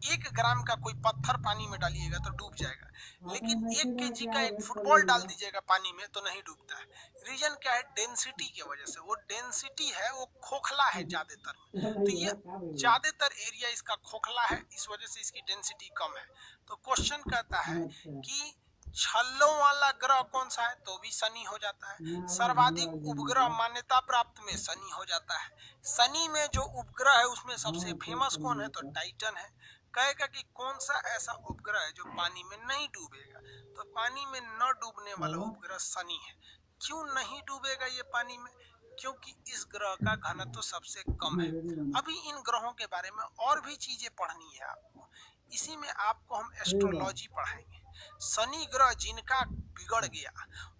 1 ग्राम का कोई पत्थर पानी में डालिएगा तो डूब जाएगा, लेकिन 1 केजी का एक फुटबॉल डाल दीजिएगा पानी में तो नहीं डूबता है। रीजन क्या है? डेंसिटी की वजह से। वो डेंसिटी है वो खोखला है ज्यादातर में, तो ये ज्यादातर एरिया इसका खोखला है, इस वजह से इसकी डेंसिटी कम है। तो क्वेश्चन कहता है कि छल्लों वाला ग्रह कौन सा है? तो भी शनि हो जाता है। सर्वाधिक उपग्रह मान्यता प्राप्त में शनि हो जाता है। शनि में जो उपग्रह है उसमें सबसे फेमस कौन है? तो टाइटन है। कहेगा कि कौन सा ऐसा उपग्रह है जो पानी में नहीं डूबेगा? तो पानी में न डूबने वाला उपग्रह शनि है। क्यों नहीं डूबेगा ये पानी में? क्योंकि इस ग्रह का घनत्व सबसे कम है। अभी इन ग्रहों के बारे में और भी चीजें पढ़नी है आपको, इसी में आपको हम एस्ट्रोलॉजी पढ़ाएंगे। शनि ग्रह जिनका बिगड़ गया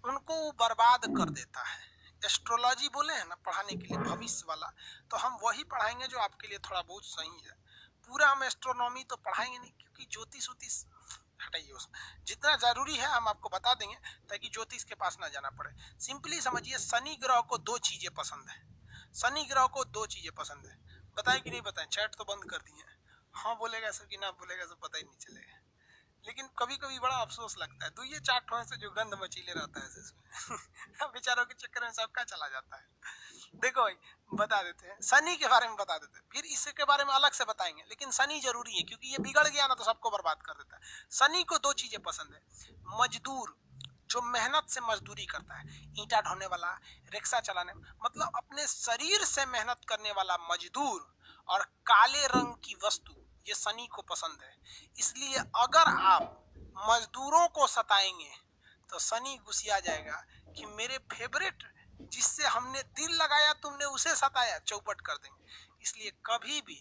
उनको वो बर्बाद कर देता है। एस्ट्रोलॉजी बोले हैं ना पढ़ाने के लिए, भविष्य वाला, तो हम वही पढ़ाएंगे जो आपके लिए थोड़ा बहुत सही है। पूरा हम एस्ट्रोनॉमी तो पढ़ाएंगे नहीं, क्योंकि ज्योतिष उतिष हटाइए, उसमें जितना जरूरी है हम आपको बता देंगे ताकि ज्योतिष के पास ना जाना पड़े। सिंपली समझिए शनि ग्रह को 2 चीजें पसंद है। शनि ग्रह को 2 चीजें पसंद है। बताएं कि नहीं बताएं? चैट तो बंद कर दिए। हाँ बोलेगा सर कि ना बोलेगा सर पता ही नहीं चलेगा। लेकिन कभी कभी बड़ा अफसोस लगता है, 2 चाट होने से जो गंध मचीले रहता है इसमें बेचारों के चक्कर में सबका चला जाता है। देखो भाई बता देते हैं, शनि के बारे में बता देते हैं, फिर इसके बारे में अलग से बताएंगे, लेकिन शनि जरूरी है क्योंकि ये बिगड़ गया ना तो सबको बर्बाद कर देता है। शनि को 2 चीजें पसंद है। मजदूर, जो मेहनत से मजदूरी करता है, ईंटा ढोने वाला, रिक्शा चलाने, मतलब अपने शरीर से मेहनत करने वाला मजदूर, और काले रंग की वस्तु, ये शनि को पसंद है। इसलिए अगर आप मजदूरों को सताएंगे तो शनि गुस्सा जाएगा कि मेरे फेवरेट जिससे हमने दिल लगाया तुमने उसे सताया, चौपट कर देंगे। इसलिए कभी भी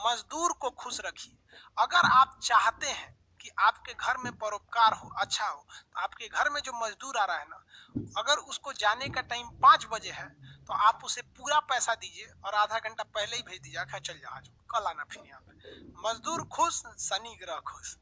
मजदूर को खुश रखिए। अगर आप चाहते हैं कि आपके घर में परोपकार हो, अच्छा हो, तो आपके घर में जो मजदूर आ रहा है ना, अगर उसको जाने का टाइम 5 बजे है तो आप उसे पूरा पैसा दीजिए और आधा घंटा पहले ही भेज दीजिए, चल जा आज कल आना फिर यहाँ पे। मजदूर खुश, शनि ग्रह खुश,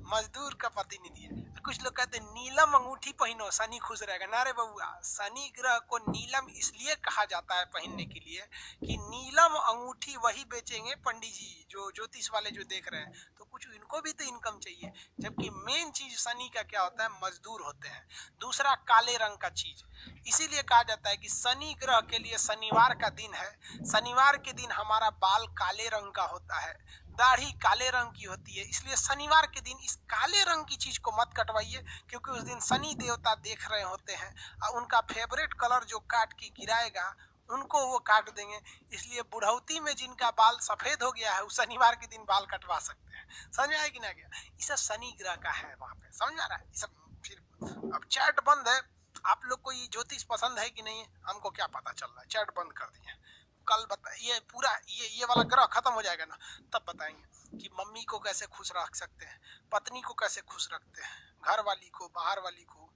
मजदूर का प्रतिनिधि है। कुछ लोग कहते हैं नीलम अंगूठी पहनो शनि खुश रहेगा। ना रे बउआ, शनि ग्रह को नीलम इसलिए कहा जाता है पहनने के लिए कि नीलम अंगूठी वही बेचेंगे पंडित जी, जो ज्योतिष वाले जो देख रहे हैं, तो कुछ इनको भी तो इनकम चाहिए। जबकि मेन चीज शनि का क्या होता है? मजदूर होते हैं। दूसरा काले रंग का चीज, इसीलिए कहा जाता है कि शनि ग्रह के लिए शनिवार का दिन है। शनिवार के दिन हमारा बाल काले रंग का होता है, दाढ़ी काले रंग की होती है। इसलिए शनिवार के दिन इस काले रंग की चीज को मत कटवाइए, क्योंकि उस दिन शनि देवता देख रहे होते हैं और उनका फेवरेट कलर जो काट के गिराएगा उनको वो काट देंगे। इसलिए बुढ़ौती में जिनका बाल सफेद हो गया है वो शनिवार के दिन बाल कटवा सकते हैं। समझ में आया कि ना गया? ये सब शनि ग्रह का है वहां पे, समझ आ रहा है? सब फिर अब चैट बंद है। आप लोग को ये ज्योतिष पसंद है कि नहीं हमको क्या पता चल रहा है, चैट बंद कर दिए। कल बता, ये पूरा ये वाला ग्रह खत्म हो जाएगा ना तब बताएंगे। कि मम्मी को कैसे खुश रख सकते हैं, पत्नी को कैसे खुश रखते हैं, घर वाली को, बाहर वाली को,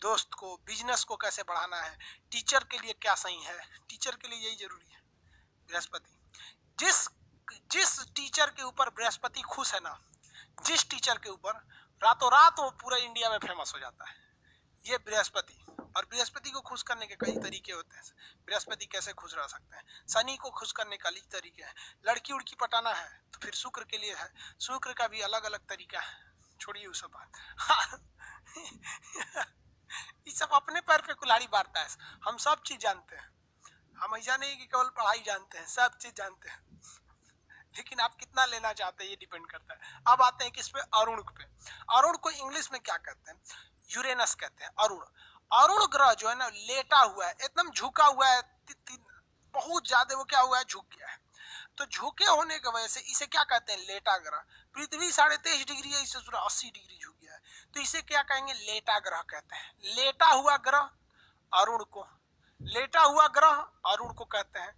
दोस्त को, बिजनेस को कैसे बढ़ाना है, टीचर के लिए क्या सही है, टीचर के लिए यही जरूरी है। बृहस्पति, जिस जिस टीचर के ऊपर बृहस्पति खुश है ना, जिस टीचर के ऊपर, रातों रात वो पूरे इंडिया में फेमस हो जाता है, ये बृहस्पति। और बृहस्पति को खुश करने के कई तरीके होते हैं। बृहस्पति कैसे खुश रह सकते हैं, शनि को खुश करने का अलग तरीके हैं, लड़की उड़की पटाना है तो फिर शुक्र के लिए है, शुक्र का भी अलग अलग तरीका है, छोड़िए वो सब बात। ये सब अपने पैर पे कुल्हाड़ी मारता है, हम सब चीज जानते हैं, हम ऐसा नहीं कि केवल पढ़ाई जानते हैं, सब चीज जानते हैं, लेकिन आप कितना लेना चाहते हैं ये डिपेंड करता है। अब आते हैं किस पे, अरुण पे। अरुण को इंग्लिश में क्या कहते हैं, यूरेनस कहते हैं। अरुण, अरुण ग्रह जो है ना लेटा हुआ है, एकदम झुका हुआ है, बहुत ज्यादा वो क्या हुआ है, झुक गया है। तो झुके होने की वजह से इसे क्या कहते हैं, लेटा ग्रह। पृथ्वी 23.5 डिग्री है, इसे 80 डिग्री झुक गया है, तो इसे क्या कहेंगे, लेटा ग्रह कहते हैं। लेटा हुआ ग्रह अरुण को, लेटा हुआ ग्रह अरुण को कहते हैं।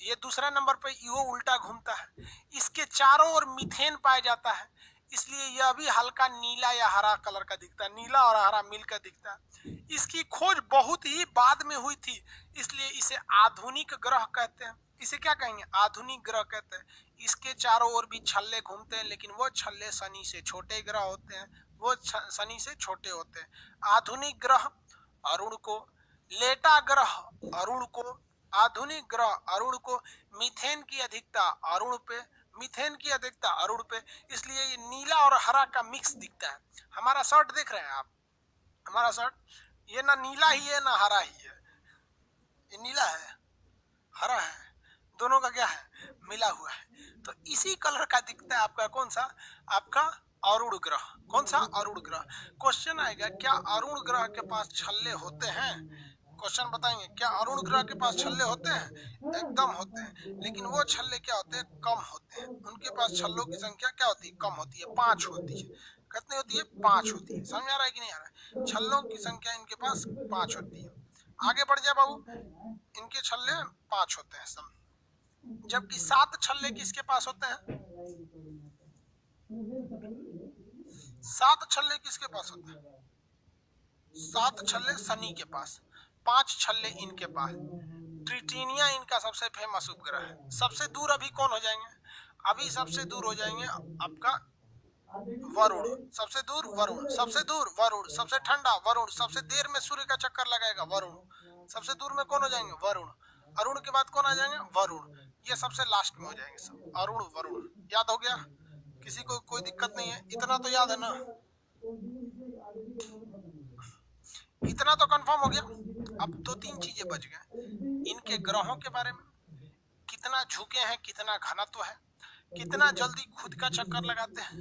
ये दूसरा नंबर पे ईओ उल्टा घूमता है, इसके चारों ओर मीथेन पाया जाता है, इसलिए यह भी हल्का नीला या हरा कलर का दिखता है, नीला और हरा मिलकर दिखता है। इसकी खोज बहुत ही बाद में हुई थी, इसलिए इसे आधुनिक ग्रह कहते हैं। इसे क्या कहेंगे, आधुनिक ग्रह कहते हैं। इसके चारों ओर भी छल्ले घूमते हैं, लेकिन वो छल्ले शनि से छोटे ग्रह होते हैं, वो शनि से छोटे होते हैं। आधुनिक ग्रह अरुण को, लेटा ग्रह अरुण को, आधुनिक ग्रह अरुण को, मीथेन की अधिकता अरुण पे, मीथेन की अधिकता अरुण पे, इसलिए ये नीला और हरा का मिक्स दिखता है। हमारा शर्ट देख रहे हैं आप, हमारा शर्ट ये ना नीला ही है ना हरा ही है, ये नीला है, हरा है, दोनों का क्या है, मिला हुआ है। तो इसी कलर का दिखता है आपका कौन सा, आपका अरुण ग्रह। कौन सा, अरुण ग्रह। क्वेश्चन आएगा, क्या अरुण ग्रह के पास छल्ले होते हैं, क्वेश्चन बताएंगे, क्या अरुण ग्रह के पास छल्ले होते हैं, एकदम होते हैं, लेकिन वो छल्ले क्या होते हैं, कम होते हैं। उनके पास छल्लों की संख्या क्या होती है, कम होती है, 5 होती है। कितनी होती है, 5 होती है। समझ आ रहा है कि नहीं आ रहा है, छल्लों की संख्या इनके पास 5 होती है। आगे बढ़ जाए बाबू, इनके छल्ले 5 होते हैं सब, जबकि 7 छल्ले किसके पास होते हैं, 7 छल्ले किसके पास होते हैं, 7 छल्ले शनि के पास, 5 छल्ले इनके पास। ट्रिटिनिया इनका सबसे फेमस उपग्रह है। सबसे दूर अभी कौन हो जाएंगे, अभी सबसे दूर हो जाएंगे आपका वरुण, सबसे दूर वरुण, सबसे दूर वरुण, सबसे ठंडा वरुण, सबसे देर में सूर्य का चक्कर लगाएगा वरुण, सबसे दूर में कौन हो जाएंगे, वरुण। अरुण के बाद कौन आ जाएंगे, वरुण, ये सबसे लास्ट में हो जाएंगे सब, अरुण वरुण। याद हो गया, किसी को कोई दिक्कत नहीं है, इतना तो याद है ना, इतना तो कंफर्म हो गया। अब 2-3 चीजें बच गए, इनके ग्रहों के बारे में, कितना झुके हैं, कितना घनत्व है, कितना जल्दी खुद का चक्कर लगाते हैं,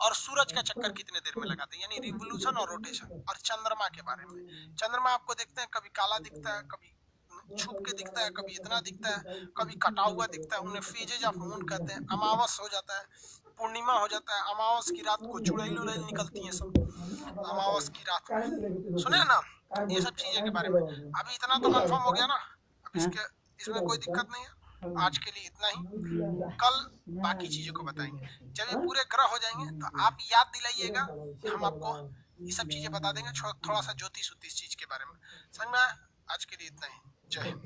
और सूरज का चक्कर कितने देर में लगाते हैं, यानी रिवोल्यूशन और रोटेशन। और चंद्रमा के बारे में, चंद्रमा आपको देखते हैं कभी काला दिखता है, कभी छुप के दिखता है, कभी इतना दिखता है, कभी कटा हुआ दिखता है, उन्हें फेजेज ऑफ मून कहते हैं। अमावस हो जाता है, पूर्णिमा हो जाता है, अमावस की रात को चुड़ैल उड़ैल निकलती है सब, अमावस की रात में, सुने ना ये सब चीजें के बारे में। अभी इतना तो कंफर्म हो गया ना, अब इसके इसमें कोई दिक्कत नहीं है। आज के लिए इतना ही, कल बाकी चीजों को बताएंगे। जब ये पूरे ग्रह हो जाएंगे तो आप याद दिलाइएगा, हम आपको ये सब चीजें बता देंगे, थोड़ा सा ज्योतिष उतिष चीज के बारे में। समझ में आया? आज के लिए इतना ही, जय हिंद।